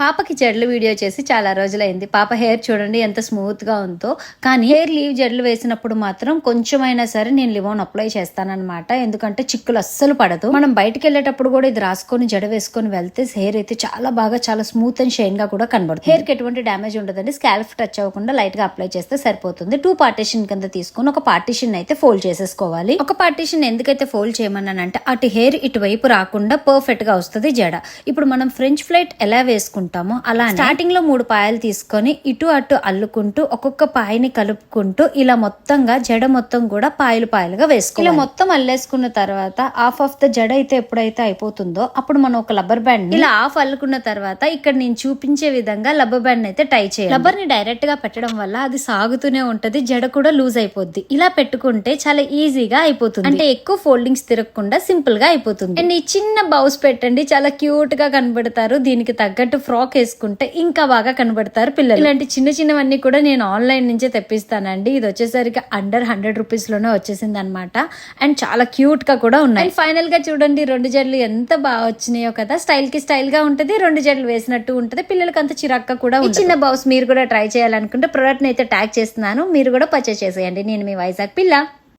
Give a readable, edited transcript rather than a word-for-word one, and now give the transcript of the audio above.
పాపకి జడలు వీడియో చేసి చాలా రోజులైంది. పాప హెయిర్ చూడండి ఎంత స్మూత్ గా ఉందో. కానీ హెయిర్ లీవ్ జడలు వేసినప్పుడు మాత్రం కొంచెమైనా సరే నేను లివోన్ అప్లై చేస్తానన్నమాట. ఎందుకంటే చిక్కులు అస్సలు పడదు. మనం బయటకు వెళ్ళేటప్పుడు కూడా ఇది రాసుకొని జడ వేసుకొని వెళ్తే హెయిర్ అయితే చాలా స్మూత్ అండ్ షైన్ గా కూడా కనబడుతుంది. హెయిర్ కి ఎటువంటి డ్యామేజ్ ఉండదండి. స్కాల్ఫ్ టచ్ అవ్వకుండా లైట్ గా అప్లై చేస్తే సరిపోతుంది. 2 పార్టీషన్ కింద తీసుకొని ఒక పార్టీషన్ అయితే ఫోల్డ్ చేసేసుకోవాలి. ఒక పార్టీషన్ ఎందుకైతే ఫోల్డ్ చేయమన్నానంటే అటు హెయిర్ ఇటువైపు రాకుండా పర్ఫెక్ట్ గా వస్తుంది జడ. ఇప్పుడు మనం ఫ్రెంచ్ ఫ్లైట్ ఎలా వేసుకుంటాం అలా స్టార్టింగ్ లో 3 పాయలు తీసుకొని ఇటు అటు అల్లుకుంటూ ఒక్కొక్క పాయని కలుపుకుంటూ ఇలా మొత్తంగా జడ మొత్తం కూడా పాయలుగా వేసుకోవాలి. ఇలా మొత్తం అల్లేసుకున్న తర్వాత హాఫ్ ఆఫ్ ద జడ అయితే ఎప్పుడైతే అయిపోతుందో అప్పుడు మనం ఒక రబ్బర్ బ్యాండ్ ఇలా హాఫ్ అల్లుకున్న తర్వాత ఇక్కడ నేను చూపించే విధంగా రబ్బర్ బ్యాండ్ అయితే టై చేయాలి. రబ్బర్ ని డైరెక్ట్ గా పెట్టడం వల్ల అది సాగుతూనే ఉంటది, జడ కూడా లూజ్ అయిపోద్ది. ఇలా పెట్టుకుంటే చాలా ఈజీగా అయిపోతుంది. అంటే ఎక్కువ ఫోల్డింగ్స్ తిరగకుండా సింపుల్ గా అయిపోతుంది. అండ్ ఈ చిన్న బౌస్ పెట్టండి, చాలా క్యూట్ గా కనబడతారు. దీనికి తగ్గట్టు ఫ్రాక్ వేసుకుంటే ఇంకా బాగా కనబడతారు పిల్లలు. ఇలాంటి చిన్నవన్నీ కూడా నేను ఆన్లైన్ నుంచే తెప్పిస్తానండి. ఇది వచ్చేసరికి అండర్ 100 రూపీస్ లోనే వచ్చేసింది అనమాట. అండ్ చాలా క్యూట్ గా కూడా ఉన్నాయి. ఫైనల్ గా చూడండి 2 జడలు ఎంత బాగా వచ్చినాయో కదా. స్టైల్ కి స్టైల్ గా ఉంటది, 2 జడలు వేసినట్టు ఉంటది. పిల్లలకి అంత చిరాక్క కూడా ఉంది. చిన్న బౌస్ మీరు కూడా ట్రై చేయాలనుకుంటే ప్రొడక్ట్ ని అయితే ట్యాగ్ చేస్తున్నాను, మీరు కూడా పర్చేస్ చేసేయండి. నేను మీ వైజాగ్ పిల్ల.